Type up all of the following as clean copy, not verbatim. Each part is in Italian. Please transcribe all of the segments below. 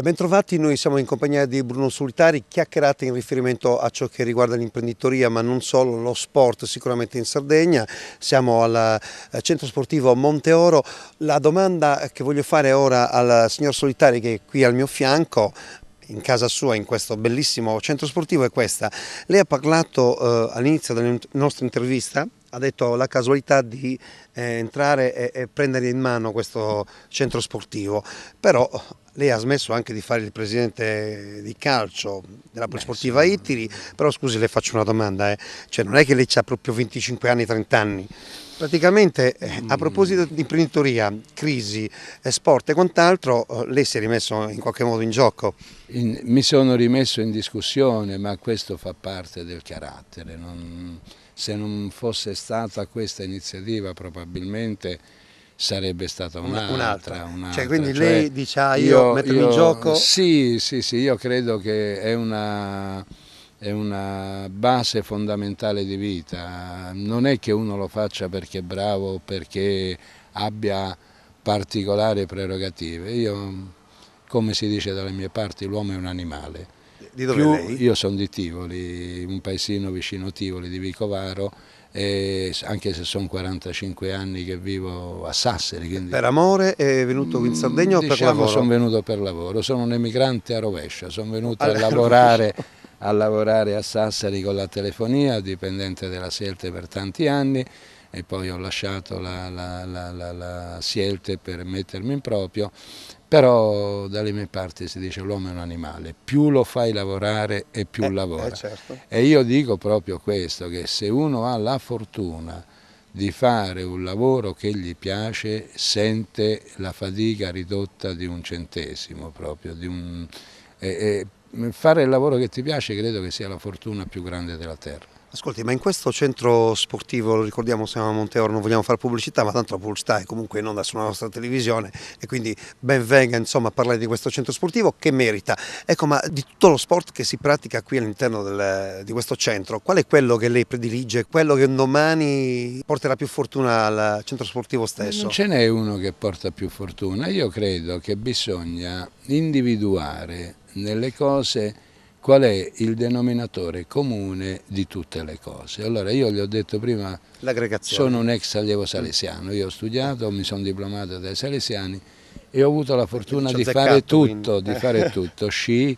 Bentrovati, noi siamo in compagnia di Bruno Solitari, chiacchierate in riferimento a ciò che riguarda l'imprenditoria, ma non solo, lo sport sicuramente in Sardegna. Siamo al centro sportivo Monteoro. La domanda che voglio fare ora al signor Solitari, che è qui al mio fianco, in casa sua, in questo bellissimo centro sportivo, è questa. Lei ha parlato all'inizio della nostra intervista, ha detto la casualità di entrare e prendere in mano questo centro sportivo, però lei ha smesso anche di fare il presidente di calcio della Polisportiva Ittiri. Però scusi, le faccio una domanda, cioè non è che lei ha proprio 25 anni, 30 anni. Praticamente, a proposito di imprenditoria, crisi, sport e quant'altro, lei si è rimesso in qualche modo in gioco? Mi sono rimesso in discussione, ma questo fa parte del carattere. Se non fosse stata questa iniziativa probabilmente sarebbe stata un'altra. Cioè, quindi lei dice, io mettermi in gioco? Sì, io credo che è una base fondamentale di vita. Non è che uno lo faccia perché è bravo o perché abbia particolari prerogative. Come si dice dalle mie parti, l'uomo è un animale. Di dove lei? Io sono di Tivoli, un paesino vicino Tivoli, di Vicovaro, anche se sono 45 anni che vivo a Sassari. Quindi, per amore è venuto in Sardegna o per lavoro? Sono venuto per lavoro, sono un emigrante a rovescio, sono venuto a lavorare a Sassari con la telefonia, dipendente della Sielte per tanti anni, e poi ho lasciato la Sielte per mettermi in proprio. Però dalle mie parti si dice l'uomo è un animale, più lo fai lavorare e più lavora. Certo. E io dico proprio questo, che se uno ha la fortuna di fare un lavoro che gli piace, sente la fatica ridotta di un centesimo proprio. Fare il lavoro che ti piace credo che sia la fortuna più grande della terra. Ascolti, ma in questo centro sportivo, lo ricordiamo, siamo a Monteoro, non vogliamo fare pubblicità, ma tanto la pubblicità è comunque in onda sulla nostra televisione, e quindi ben venga, insomma, a parlare di questo centro sportivo che merita. Ecco, ma di tutto lo sport che si pratica qui all'interno di questo centro, qual è quello che lei predilige, quello che un domani porterà più fortuna al centro sportivo stesso? Non ce n'è uno che porta più fortuna. Io credo che bisogna individuare nelle cose qual è il denominatore comune di tutte le cose. Allora, io gli ho detto prima, sono un ex allievo salesiano, io ho studiato, mi sono diplomato dai salesiani e ho avuto la fortuna di fare tutto, sci,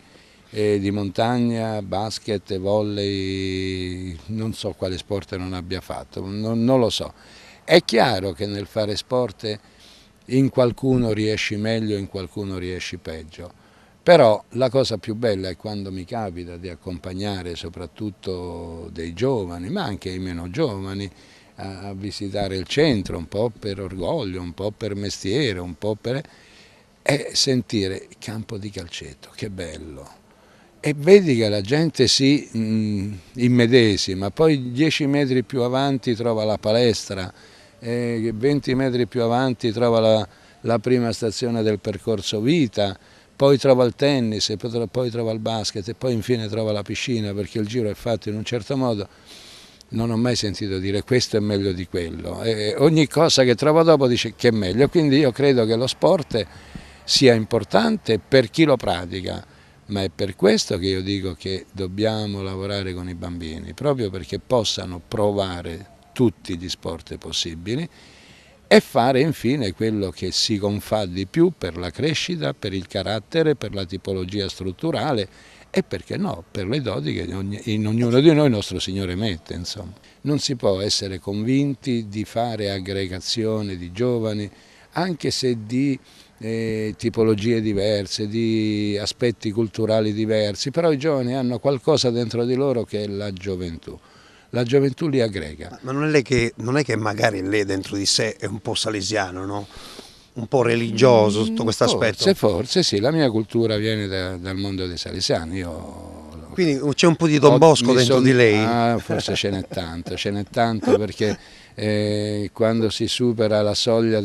di montagna, basket, volley, non so quale sport non abbia fatto, non lo so. È chiaro che nel fare sport in qualcuno riesci meglio, in qualcuno riesci peggio. Però la cosa più bella è quando mi capita di accompagnare soprattutto dei giovani, ma anche i meno giovani, a visitare il centro, un po' per orgoglio, un po' per mestiere, e sentire campo di calcetto, che bello. E vedi che la gente si immedesima, poi 10 metri più avanti trova la palestra, 20 metri più avanti trova la prima stazione del percorso vita, poi trova il tennis, e poi trova il basket e poi infine trova la piscina, perché il giro è fatto in un certo modo. Non ho mai sentito dire questo è meglio di quello, e ogni cosa che trovo dopo dice che è meglio, quindi io credo che lo sport sia importante per chi lo pratica, ma è per questo che io dico che dobbiamo lavorare con i bambini, proprio perché possano provare tutti gli sport possibili e fare infine quello che si confà di più per la crescita, per il carattere, per la tipologia strutturale e perché no, per le doti che in ognuno di noi il nostro Signore mette, insomma. Non si può essere convinti di fare aggregazione di giovani, anche se di tipologie diverse, di aspetti culturali diversi, però i giovani hanno qualcosa dentro di loro che è la gioventù. La gioventù li aggrega. Ma non è che magari lei dentro di sé è un po' salesiano, no? Un po' religioso sotto questo aspetto? Forse sì, la mia cultura viene dal mondo dei salesiani. Quindi c'è un po' di Don Bosco dentro di lei? Forse ce n'è tanto perché quando si supera la soglia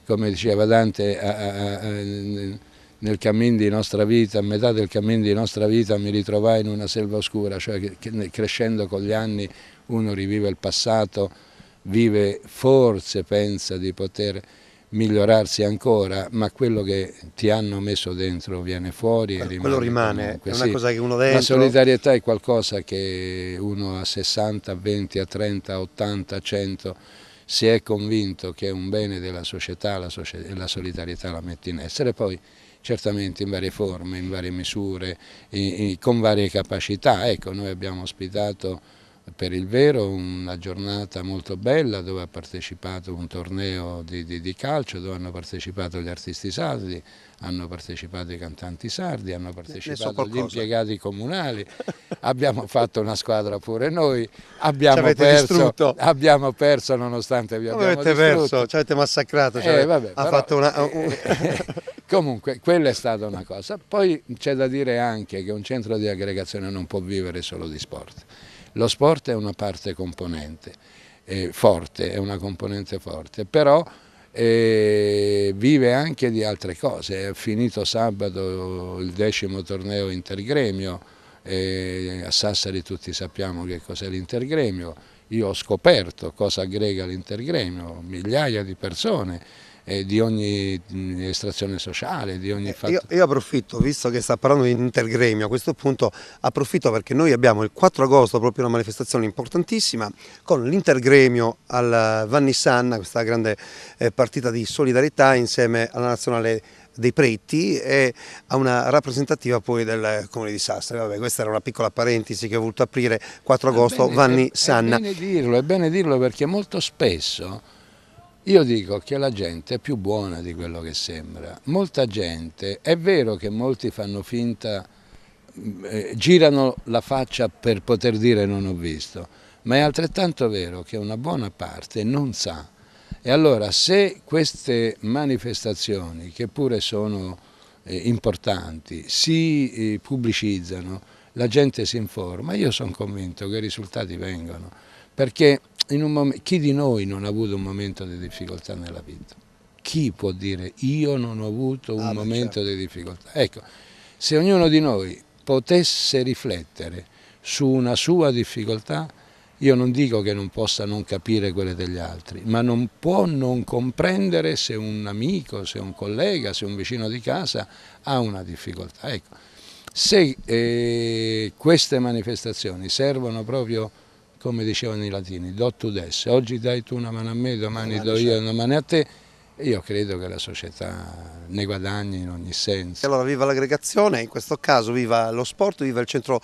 come diceva Dante, nel cammin di nostra vita, a metà del cammin di nostra vita mi ritrovai in una selva oscura, cioè che crescendo con gli anni uno rivive il passato, vive, forse pensa di poter migliorarsi ancora, ma quello che ti hanno messo dentro viene fuori e rimane. Quello rimane, comunque. è una Sì. cosa che uno dentro... La solidarietà è qualcosa che uno a 60, a 20, a 30, a 80, a 100 si è convinto che è un bene della società, e la solidarietà la mette in essere, poi certamente in varie forme, in varie misure, con varie capacità. Ecco, noi abbiamo ospitato per il Vero una giornata molto bella dove ha partecipato un torneo di calcio, dove hanno partecipato gli artisti sardi, hanno partecipato i cantanti sardi, hanno partecipato gli impiegati comunali, abbiamo fatto una squadra pure noi, abbiamo perso nonostante vi abbiamo distrutto. Perso, ci avete massacrato, vabbè, ha fatto una... Comunque quella è stata una cosa. Poi c'è da dire anche che un centro di aggregazione non può vivere solo di sport. Lo sport è una parte componente forte, è una componente forte, però vive anche di altre cose. È finito sabato il 10° torneo intergremio, a Sassari tutti sappiamo che cos'è l'intergremio, io ho scoperto cosa aggrega l'intergremio, migliaia di persone, di ogni estrazione sociale, di ogni fatto. Io approfitto, visto che sta parlando di intergremio, a questo punto approfitto perché noi abbiamo il 4 agosto proprio una manifestazione importantissima con l'intergremio al Vannissanna, questa grande partita di solidarietà insieme alla nazionale dei Preti e a una rappresentativa poi del comune di Sassari. Vabbè, questa era una piccola parentesi che ho voluto aprire. 4 agosto, Vannissanna. È bene dirlo perché molto spesso io dico che la gente è più buona di quello che sembra. Molta gente, è vero che molti fanno finta, girano la faccia per poter dire non ho visto, ma è altrettanto vero che una buona parte non sa. E allora se queste manifestazioni, che pure sono importanti, si pubblicizzano, la gente si informa, io sono convinto che i risultati vengono, perché chi di noi non ha avuto un momento di difficoltà nella vita? Chi può dire io non ho avuto un momento di difficoltà? Ecco, se ognuno di noi potesse riflettere su una sua difficoltà, io non dico che non possa non capire quelle degli altri, ma non può non comprendere se un amico, se un collega, se un vicino di casa ha una difficoltà. Ecco, se queste manifestazioni servono proprio, come dicevano i latini, do tu des, oggi dai tu una mano a me, domani do io una mano a te, io credo che la società ne guadagni in ogni senso. Allora viva l'aggregazione, in questo caso viva lo sport, viva il centro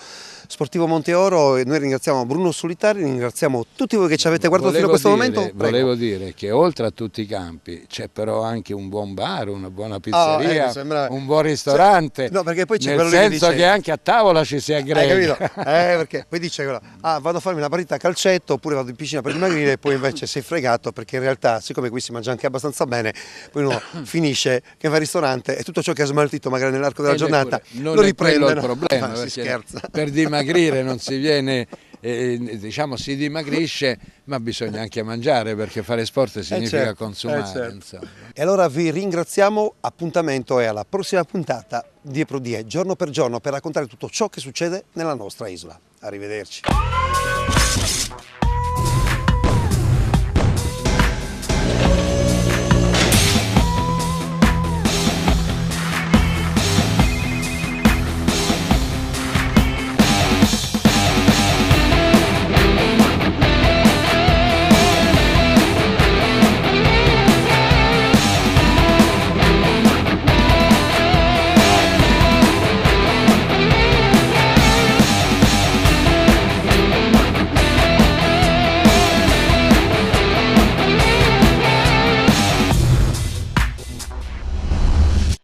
sportivo Monteoro, e noi ringraziamo Bruno Solitari, ringraziamo tutti voi che ci avete guardato fino a questo momento. Volevo dire che oltre a tutti i campi c'è però anche un buon bar, una buona pizzeria, un buon ristorante, no, perché poi c'è nel senso che anche a tavola ci si aggrega. Perché poi dice vado a farmi una partita a calcetto oppure vado in piscina per dimagrire e poi invece sei fregato, perché in realtà siccome qui si mangia anche abbastanza bene, poi uno finisce che va al ristorante e tutto ciò che ha smaltito magari nell'arco della giornata lo riprende. Non è quello il problema, si scherza. Per dimagrire non si viene, diciamo si dimagrisce, ma bisogna anche mangiare, perché fare sport significa consumare. E allora vi ringraziamo, appuntamento è alla prossima puntata di EPRODIE, giorno per giorno, per raccontare tutto ciò che succede nella nostra isola. Arrivederci.